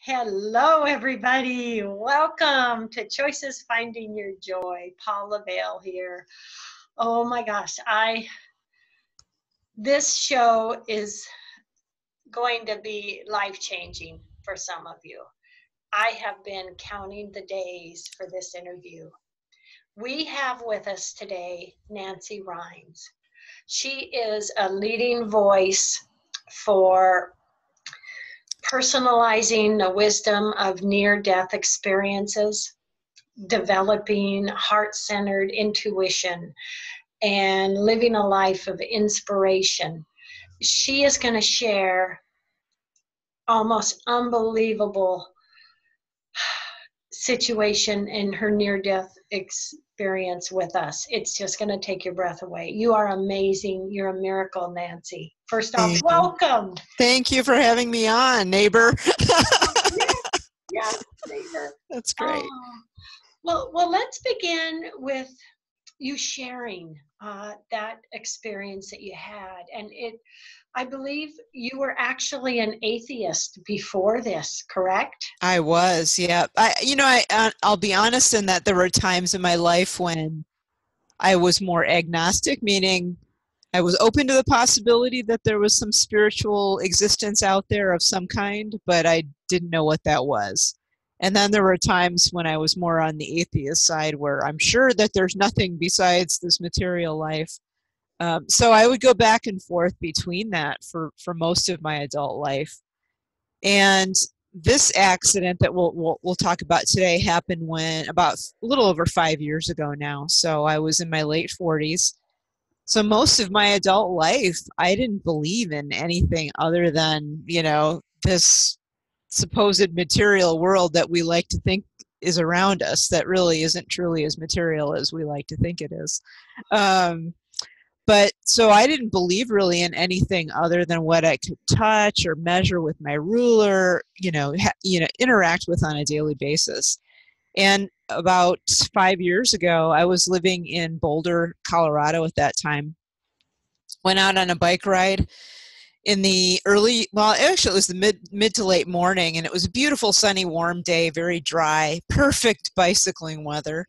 Hello, everybody. Welcome to Choices Finding Your Joy. Paula Vale here. Oh my gosh, this show is going to be life-changing for some of you. I have been counting the days for this interview. We have with us today Nancy Rynes. She is a leading voice for personalizing the wisdom of near-death experiences, developing heart-centered intuition, and living a life of inspiration. She is going to share almost unbelievable situation in her near-death experience with us. It's just going to take your breath away. You are amazing. You're a miracle, Nancy. First off, welcome. Thank you for having me on, neighbor. Yes, neighbor. That's great. Well, let's begin with you sharing that experience that you had. And I believe you were actually an atheist before this, correct? I was, yeah. I'll be honest in that there were times in my life when I was more agnostic, meaning I was open to the possibility that there was some spiritual existence out there of some kind, but I didn't know what that was. And then there were times when I was more on the atheist side where I'm sure that there's nothing besides this material life. So I would go back and forth between that for most of my adult life. And this accident that we'll talk about today happened when about a little over 5 years ago now. So I was in my late 40s. So most of my adult life, I didn't believe in anything other than, this supposed material world that we like to think is around us that really isn't truly as material as we like to think it is. But so I didn't believe really in anything other than what I could touch or measure with my ruler, interact with on a daily basis. And about 5 years ago, I was living in Boulder, Colorado at that time. Went out on a bike ride in the it was the mid to late morning, and it was a beautiful, sunny, warm day, very dry, perfect bicycling weather.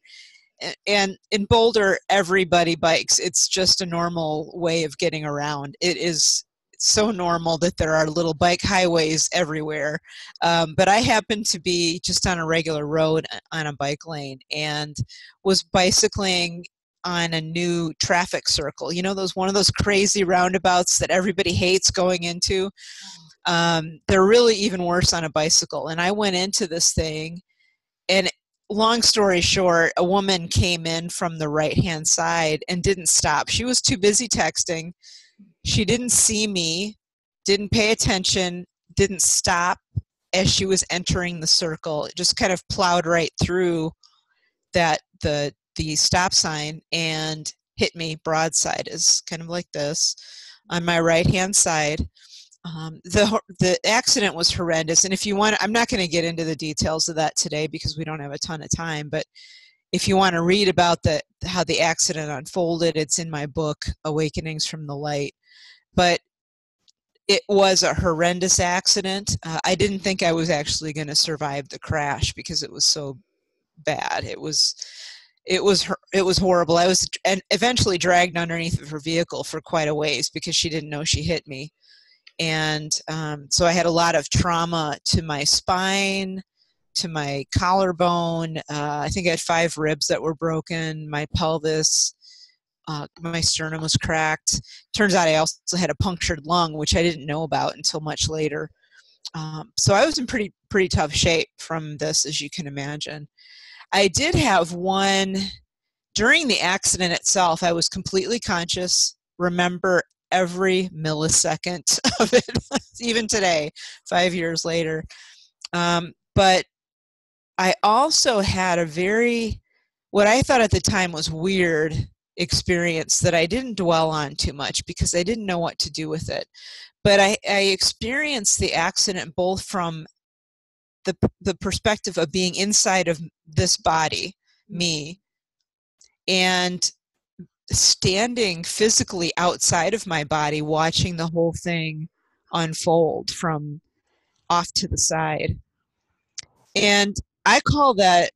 And in Boulder, everybody bikes. It's just a normal way of getting around. It is so normal that there are little bike highways everywhere. But I happened to be just on a regular road on a bike lane and was bicycling on a new traffic circle. One of those crazy roundabouts that everybody hates going into. They're really even worse on a bicycle. And I went into this thing, and long story short, a woman came in from the right-hand side and didn't stop. She was too busy texting. She didn't see me, didn't pay attention, didn't stop as she was entering the circle. It just kind of plowed right through the stop sign and hit me broadside. Is kind of like this on my right-hand side. The accident was horrendous, and if you want, I'm not going to get into the details of that today because we don't have a ton of time, but if you want to read about how the accident unfolded, it's in my book, Awakenings from the Light. But it was a horrendous accident. I didn't think I was actually going to survive the crash because it was so bad. It was horrible. I was eventually dragged underneath of her vehicle for quite a ways because she didn't know she hit me. And so I had a lot of trauma to my spine, to my collarbone. I think I had 5 ribs that were broken, my pelvis, my sternum was cracked. Turns out I also had a punctured lung, which I didn't know about until much later. So I was in pretty tough shape from this, as you can imagine. I did have one, during the accident itself, I was completely conscious, remember every millisecond of it, even today, 5 years later. But I also had what I thought at the time was weird experience that I didn't dwell on too much because I didn't know what to do with it. But I experienced the accident both from the perspective of being inside of this body, me, and standing physically outside of my body, watching the whole thing unfold from off to the side. And I call that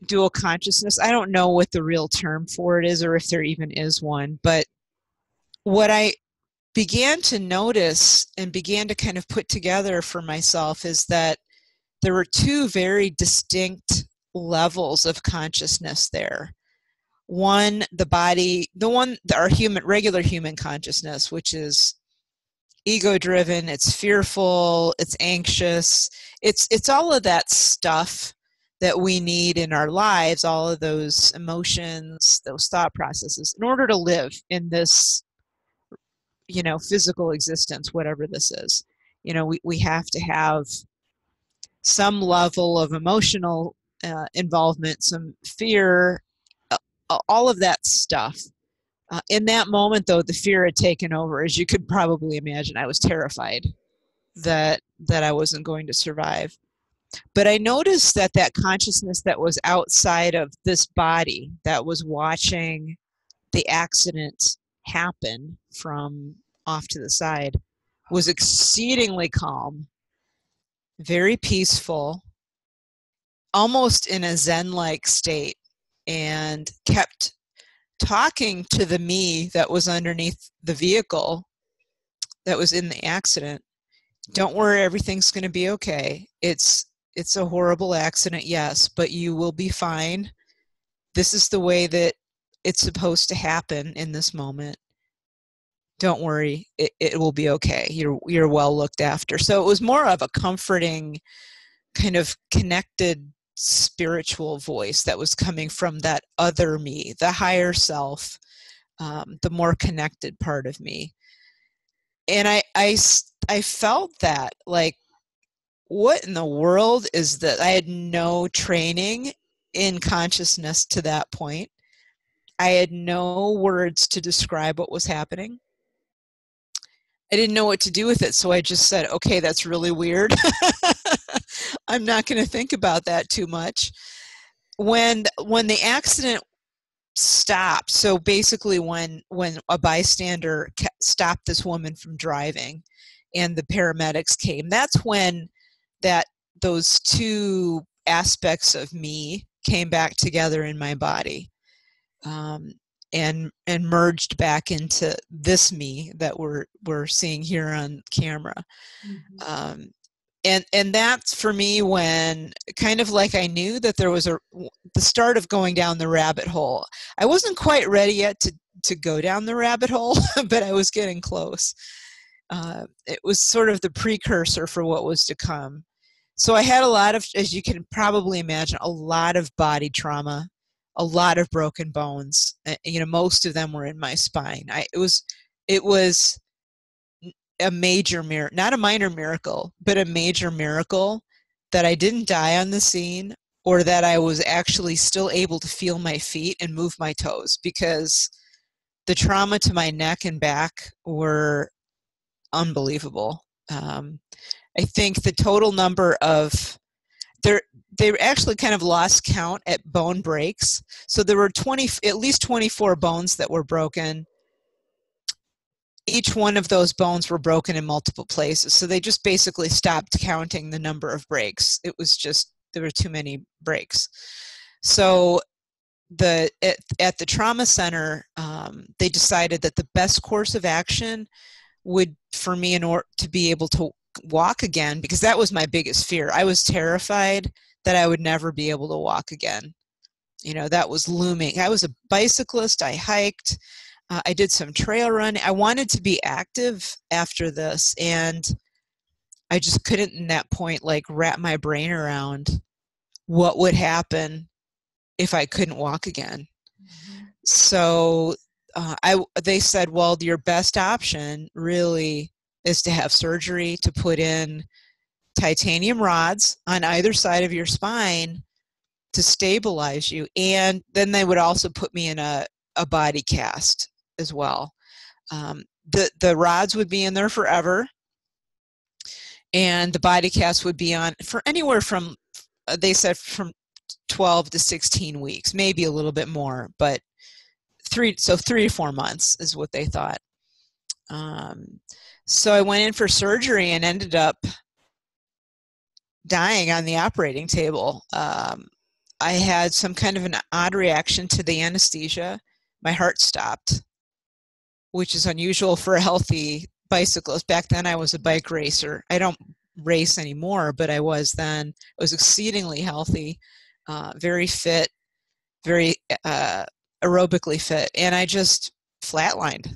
dual consciousness. I don't know what the real term for it is or if there even is one, but what I began to notice and began to kind of put together for myself is that there were two very distinct levels of consciousness there. One, the body, our regular human consciousness, which is ego driven, it's fearful, it's anxious, it's all of that stuff that we need in our lives, all of those emotions, those thought processes, in order to live in this, physical existence, whatever this is. We have to have some level of emotional involvement, some fear, all of that stuff. In that moment, though, the fear had taken over. As you could probably imagine, I was terrified that I wasn't going to survive. But I noticed that consciousness that was outside of this body, that was watching the accident happen from off to the side, was exceedingly calm, very peaceful, almost in a Zen-like state, and kept talking to the me that was underneath the vehicle that was in the accident. Don't worry, everything's going to be okay. It's a horrible accident, yes, but you will be fine. This is the way that it's supposed to happen in this moment. Don't worry, it will be okay. You're well looked after. So it was more of a comforting, kind of connected spiritual voice that was coming from that other me, the higher self, the more connected part of me. And I felt that, like, what in the world is that? I had no training in consciousness to that point. I had no words to describe what was happening. I didn't know what to do with it, so I just said, okay, that's really weird. I'm not going to think about that too much. When the accident stopped, so basically when a bystander stopped this woman from driving and the paramedics came, that's when those two aspects of me came back together in my body, and merged back into this me that we're seeing here on camera. Mm-hmm. And that's for me when kind of like I knew that there was the start of going down the rabbit hole. I wasn't quite ready yet to go down the rabbit hole, but I was getting close. It was sort of the precursor for what was to come. So I had a lot of, as you can probably imagine, a lot of body trauma, a lot of broken bones. Most of them were in my spine. It was a major miracle, not a minor miracle, but a major miracle that I didn't die on the scene, or that I was actually still able to feel my feet and move my toes, because the trauma to my neck and back were unbelievable. I think the total number of they actually kind of lost count at bone breaks. So there were at least 24 bones that were broken. Each one of those bones were broken in multiple places. So they just basically stopped counting the number of breaks. It was just, there were too many breaks. So at the trauma center, they decided that the best course of action would, for me, in order to be able to walk again, because that was my biggest fear. I was terrified that I would never be able to walk again. That was looming. I was a bicyclist. I hiked. I did some trail running. I wanted to be active after this, and I just couldn't, in that point, like, wrap my brain around what would happen if I couldn't walk again. Mm-hmm. So they said, well, your best option really is to have surgery to put in titanium rods on either side of your spine to stabilize you. And then they would also put me in a body cast as well. The rods would be in there forever, and the body cast would be on for anywhere from, they said, from 12 to 16 weeks, maybe a little bit more, but 3 to 4 months is what they thought. So I went in for surgery and ended up dying on the operating table. I had some kind of an odd reaction to the anesthesia. My heart stopped, which is unusual for a healthy bicyclist. Back then I was a bike racer. I don't race anymore, but I was then. I was exceedingly healthy, very fit, very aerobically fit, and I just flatlined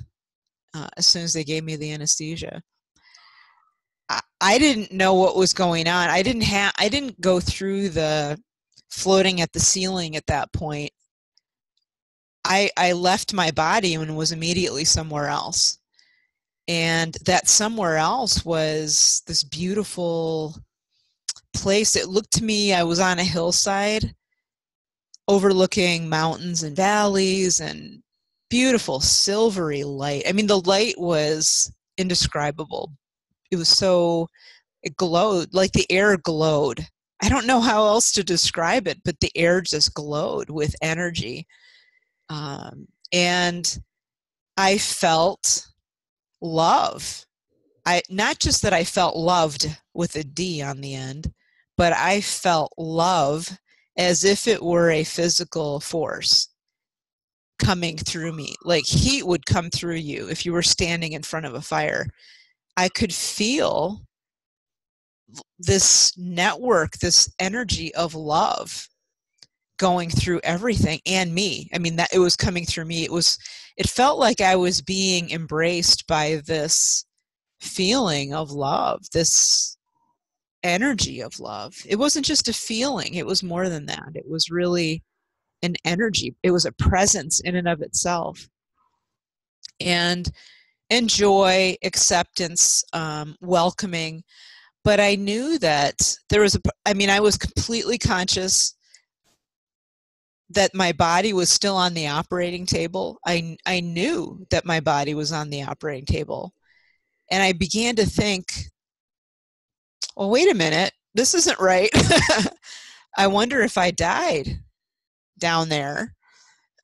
as soon as they gave me the anesthesia. I didn't know what was going on. I didn't go through the floating at the ceiling at that point. I left my body and was immediately somewhere else. And that somewhere else was this beautiful place. It looked to me, I was on a hillside overlooking mountains and valleys and beautiful silvery light. I mean, the light was indescribable. It was so, it glowed, like the air glowed. I don't know how else to describe it, but the air just glowed with energy. And I felt love. Not just that I felt loved with a D on the end, but I felt love as if it were a physical force coming through me. Like heat would come through you if you were standing in front of a fire. I could feel this network, this energy of love going through everything and me. I mean, that it was coming through me. It felt like I was being embraced by this feeling of love, this energy of love. It wasn't just a feeling, it was more than that. It was really an energy. It was a presence in and of itself. And joy, acceptance, welcoming. But I knew that there was I was completely conscious that my body was still on the operating table. I knew that my body was on the operating table. And I began to think, well, wait a minute, this isn't right. I wonder if I died down there.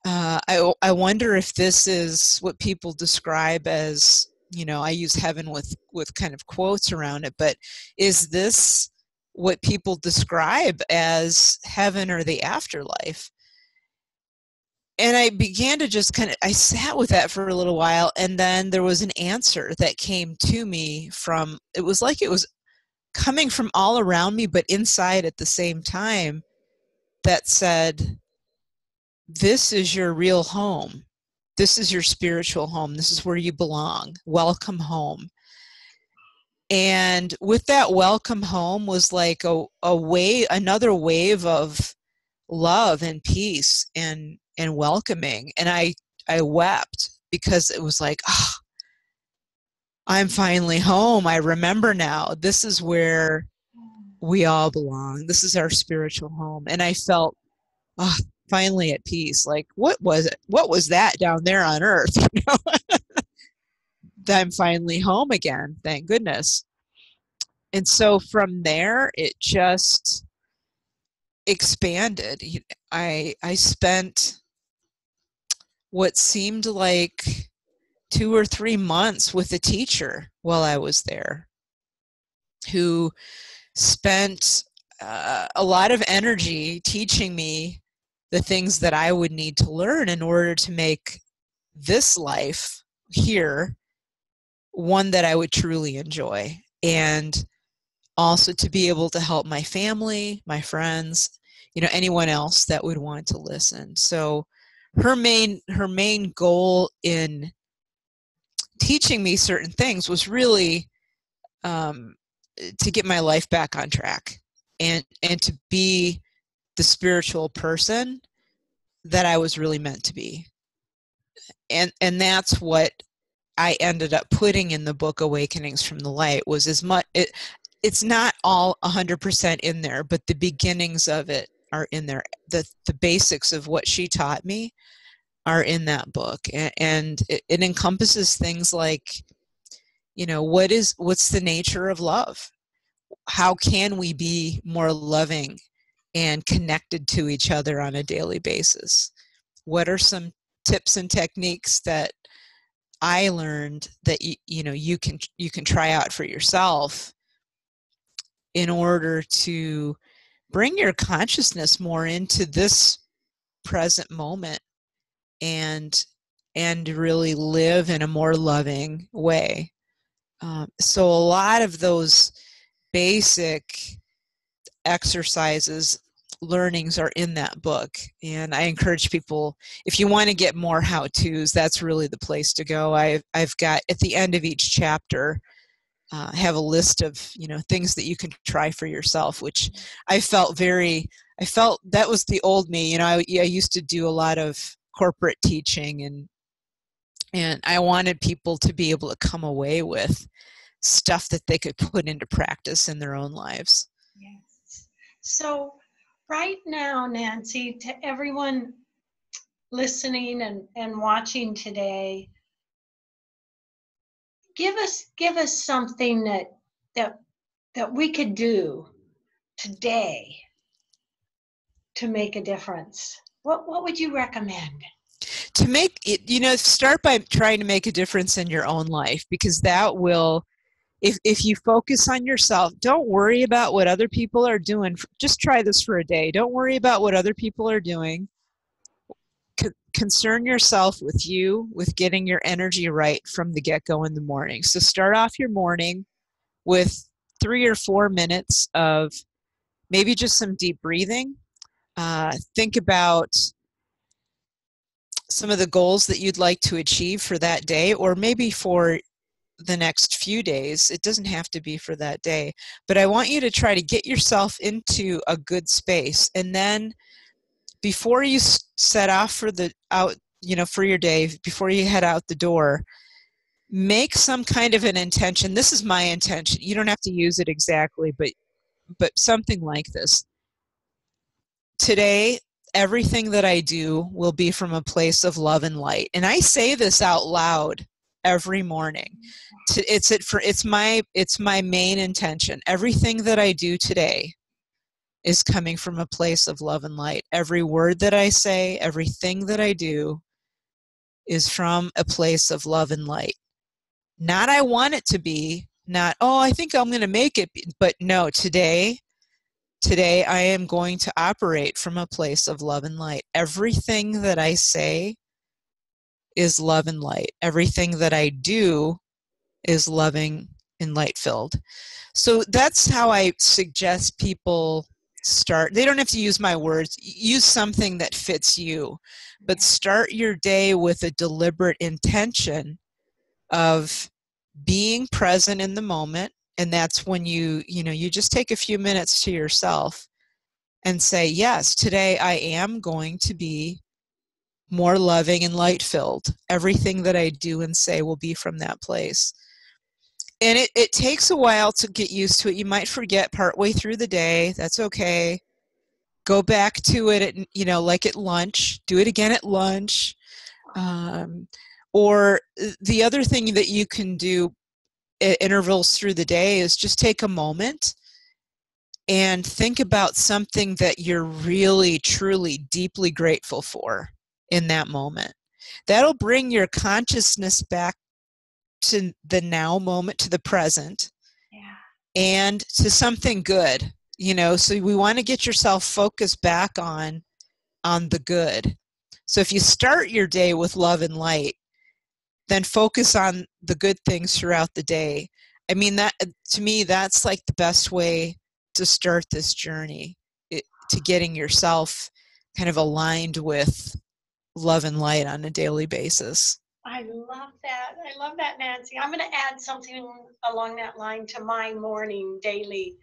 I wonder if this is what people describe as, I use heaven with kind of quotes around it, but is this what people describe as heaven or the afterlife? And I began to just I sat with that for a little while, and then there was an answer that came to me it was like it was coming from all around me, but inside at the same time, that said, this is your real home. This is your spiritual home. This is where you belong. Welcome home. And with that welcome home was like another wave of love and peace and welcoming. And I wept because it was like, oh, I'm finally home. I remember now. This is where we all belong. This is our spiritual home. And I felt, oh, finally at peace. Like, what was it? What was that down there on earth? I'm finally home again. Thank goodness. And so from there, it just expanded. I spent what seemed like 2 or 3 months with a teacher while I was there, who spent a lot of energy teaching me the things that I would need to learn in order to make this life here one that I would truly enjoy, and also to be able to help my family, my friends, anyone else that would want to listen. So her main goal in teaching me certain things was really to get my life back on track and to be the spiritual person that I was really meant to be. And that's what I ended up putting in the book Awakenings from the Light. Was as much it's not all 100% in there, but the beginnings of it are in there. The basics of what she taught me are in that book, and it encompasses things like, what's the nature of love? How can we be more loving and connected to each other on a daily basis? What are some tips and techniques that I learned that you can try out for yourself in order to bring your consciousness more into this present moment and really live in a more loving way. So a lot of those basic exercises, learnings are in that book. And I encourage people, if you want to get more how-tos, that's really the place to go. I've got, at the end of each chapter, have a list of, things that you can try for yourself, which I felt that was the old me. I used to do a lot of corporate teaching, and I wanted people to be able to come away with stuff that they could put into practice in their own lives. Yes. So right now, Nancy, to everyone listening and watching today, give us something that we could do today to make a difference. What would you recommend? To make it, start by trying to make a difference in your own life, because that will, if you focus on yourself, don't worry about what other people are doing. Just try this for a day. Don't worry about what other people are doing. Concern yourself with you, with getting your energy right from the get-go in the morning. So start off your morning with 3 or 4 minutes of maybe just some deep breathing. Think about some of the goals that you'd like to achieve for that day, or maybe for the next few days. It doesn't have to be for that day, but I want you to try to get yourself into a good space. And then before you set off for for your day, before you head out the door, make some kind of an intention. This is my intention. You don't have to use it exactly, but something like this. Today, everything that I do will be from a place of love and light. And I say this out loud every morning. It's my main intention. Everything that I do today is coming from a place of love and light. Every word that I say, everything that I do is from a place of love and light. Not I want it to be, not, oh, I think I'm going to make it, but no, today I am going to operate from a place of love and light. Everything that I say is love and light. Everything that I do is loving and light filled. So that's how I suggest people start. They don't have to use my words. Use something that fits you, but start your day with a deliberate intention of being present in the moment. And that's when you just take a few minutes to yourself and say, yes, today I am going to be more loving and light filled. Everything that I do and say will be from that place. And it takes a while to get used to it. You might forget partway through the day. That's okay. Go back to it at, like at lunch. Do it again at lunch. Or the other thing that you can do at intervals through the day is just take a moment and think about something that you're really, truly, deeply grateful for in that moment. That'll bring your consciousness back to the now moment, to the present, and to something good. So we want to get yourself focused back on the good. So if you start your day with love and light, then focus on the good things throughout the day. I mean, that, to me, that's like the best way to start this journey, to getting yourself kind of aligned with love and light on a daily basis. I love that. I love that, Nancy. I'm going to add something along that line to my morning daily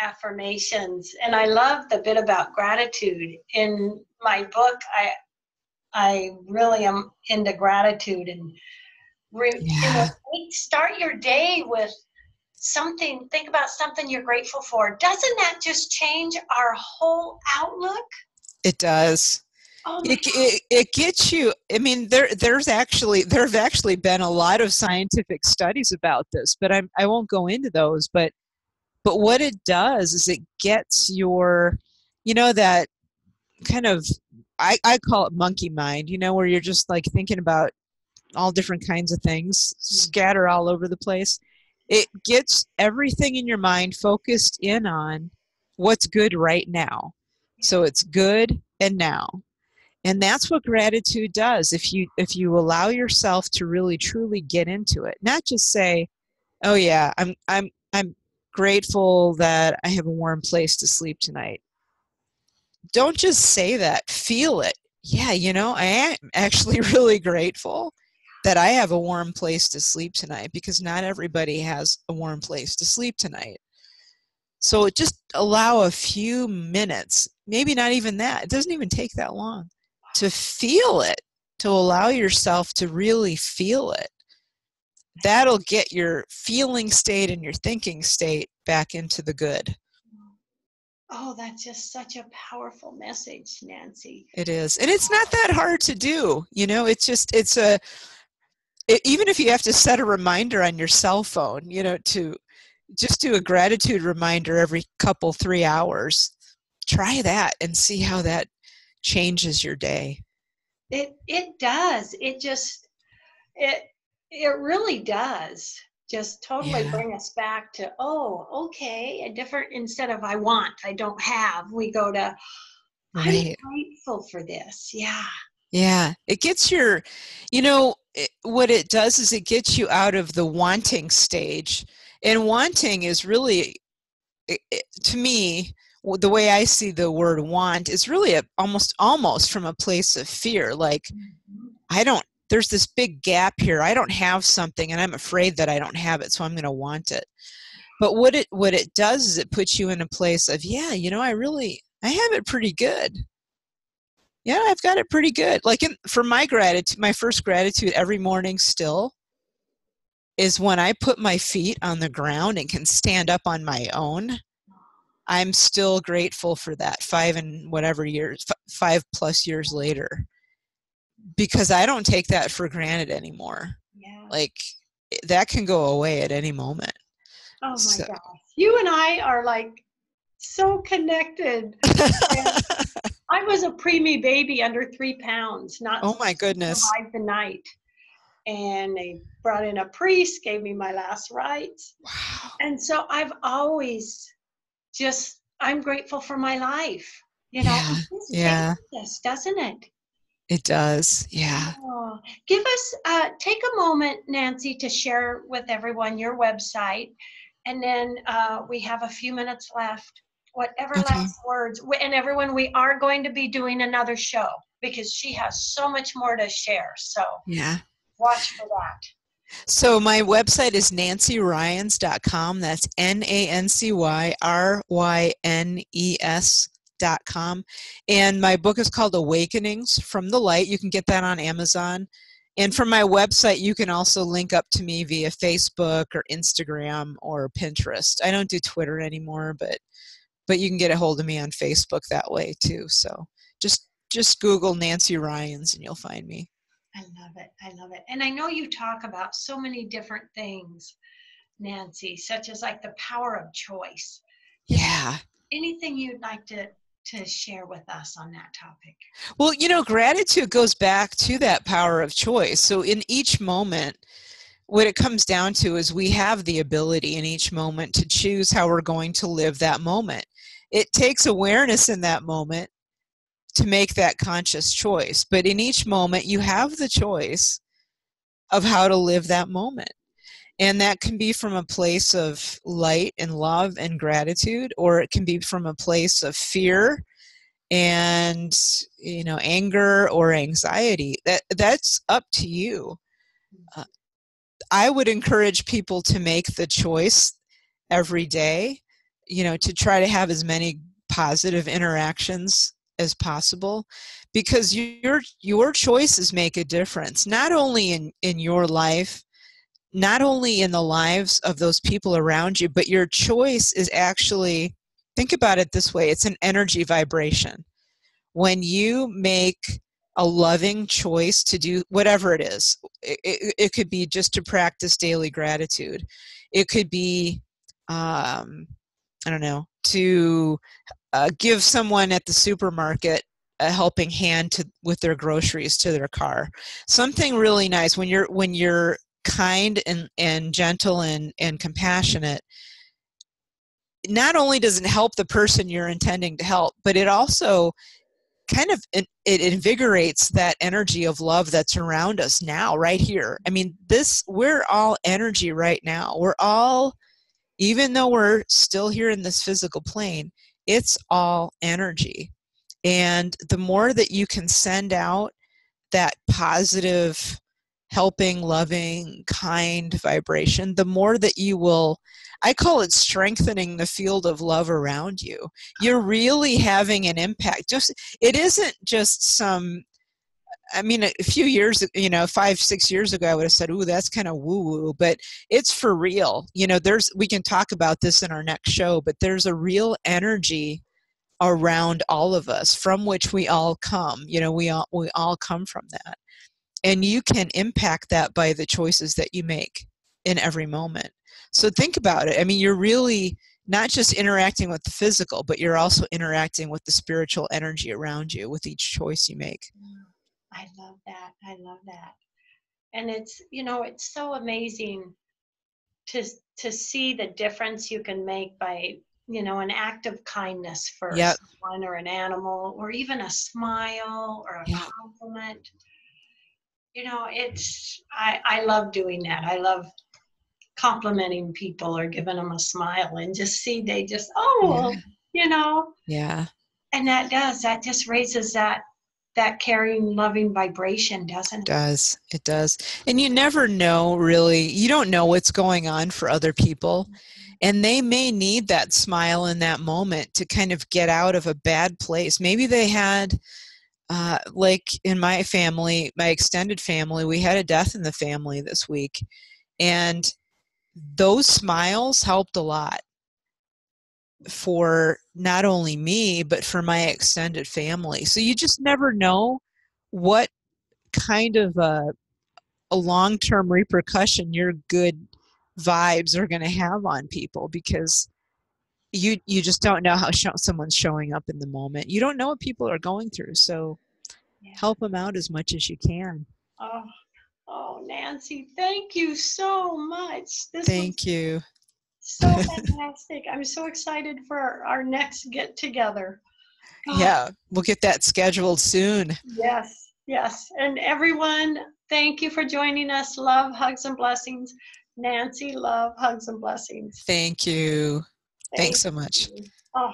affirmations. And I love the bit about gratitude. In my book, I really am into gratitude, and start your day with something. Think about something you're grateful for. Doesn't that just change our whole outlook? It does. Oh, it gets you. I mean, there have actually been a lot of scientific studies about this, but I won't go into those. But what it does is it gets your, that kind of, I call it monkey mind, where you're just like thinking about all different kinds of things, scatter all over the place. It gets everything in your mind focused in on what's good right now. So it's good and now. And that's what gratitude does. If you allow yourself to really truly get into it, not just say, "Oh yeah, I'm grateful that I have a warm place to sleep tonight." Don't just say that, feel it. Yeah, I am actually really grateful that I have a warm place to sleep tonight, because not everybody has a warm place to sleep tonight. So just allow a few minutes, maybe not even that. It doesn't even take that long to feel it, to allow yourself to really feel it. That'll get your feeling state and your thinking state back into the good. Oh, that's just such a powerful message, Nancy. It is. And it's not that hard to do. Even if you have to set a reminder on your cell phone, to just do a gratitude reminder every 3 hours. Try that and see how that changes your day. It does. It really does just totally Yeah. bring us back to, oh, okay, a different, instead of I want, I don't have, we go to I'm Right. grateful for this. Yeah. Yeah. It gets what it does is it gets you out of the wanting stage. And wanting is really, to me, the way I see the word want is really almost from a place of fear. Like, there's this big gap here. I don't have something and I'm afraid that I don't have it, so I'm going to want it. But what it does is it puts you in a place of, yeah, I have it pretty good. Yeah, I've got it pretty good. Like for my gratitude, my first gratitude every morning still is when I put my feet on the ground and can stand up on my own. I'm still grateful for that 5+ years later, because I don't take that for granted anymore. Yeah. Like, that can go away at any moment. Oh my So. gosh. You and I are like so connected. And I was a preemie baby under 3 pounds, not Oh my goodness. survived the night. And they brought in a priest, gave me my last rites. Wow. And so I've always I'm grateful for my life. Yeah. It just Yeah. changes us, doesn't it? It does. Yeah. Oh, take a moment, Nancy, to share with everyone your website. And then we have a few minutes left. Whatever Okay. last words. And everyone, we are going to be doing another show because she has so much more to share. So Yeah. watch for that. So my website is nancyrynes.com. That's NancyRynes.com. And my book is called Awakenings from the Light. You can get that on Amazon. And from my website, you can also link up to me via Facebook or Instagram or Pinterest. I don't do Twitter anymore, but you can get a hold of me on Facebook that way too. So just Google Nancy Rynes and you'll find me. I love it. I love it. And I know you talk about so many different things, Nancy, such as like the power of choice. Yeah. Anything you'd like to share with us on that topic? Well, gratitude goes back to that power of choice. So in each moment, what it comes down to is we have the ability in each moment to choose how we're going to live that moment. It takes awareness in that moment to make that conscious choice. But in each moment, you have the choice of how to live that moment. And that can be from a place of light and love and gratitude, or it can be from a place of fear and anger or anxiety. That's up to you. I would encourage people to make the choice every day, to try to have as many positive interactions as possible, because your choices make a difference, not only in your life, not only in the lives of those people around you, but your choice is actually, think about it this way, it's an energy vibration. When you make a loving choice to do whatever it is, it could be just to practice daily gratitude. It could be, I don't know, to give someone at the supermarket a helping hand with their groceries to their car. Something really nice when you're kind and gentle and compassionate, not only does it help the person you're intending to help, but it also kind of it invigorates that energy of love that's around us now, right here. I mean, we're all energy right now. We're all, even though we're still here in this physical plane, it's all energy. And the more that you can send out that positive, helping, loving, kind vibration, the more that you will, I call it strengthening the field of love around you. You're really having an impact. It isn't just some, I mean, a few years, 5, 6 years ago, I would have said, ooh, that's kind of woo-woo, but it's for real. We can talk about this in our next show, but there's a real energy around all of us from which we all come. We all come from that. And you can impact that by the choices that you make in every moment. So think about it. I mean, you're really not just interacting with the physical, but you're also interacting with the spiritual energy around you with each choice you make. I love that. I love that. And it's so amazing to see the difference you can make by, an act of kindness for Yep. someone or an animal, or even a smile or a compliment. I love doing that. I love complimenting people or giving them a smile and just see they just, Yeah. and that just raises that caring, loving vibration, doesn't it? It does. And you never know, really. You don't know what's going on for other people. And they may need that smile in that moment to kind of get out of a bad place. Maybe they had, like in my family, my extended family, we had a death in the family this week. And those smiles helped a lot for not only me, but for my extended family. So you just never know what kind of a long-term repercussion your good vibes are going to have on people, because you just don't know how someone's showing up in the moment. You don't know what people are going through, so help them out as much as you can. Oh, Nancy, thank you so much. Thank you. So fantastic. I'm so excited for our next get together. Yeah, we'll get that scheduled soon. Yes. And everyone, thank you for joining us. Love, hugs, and blessings. Nancy, love, hugs, and blessings. Thank you. Thanks so much. Oh.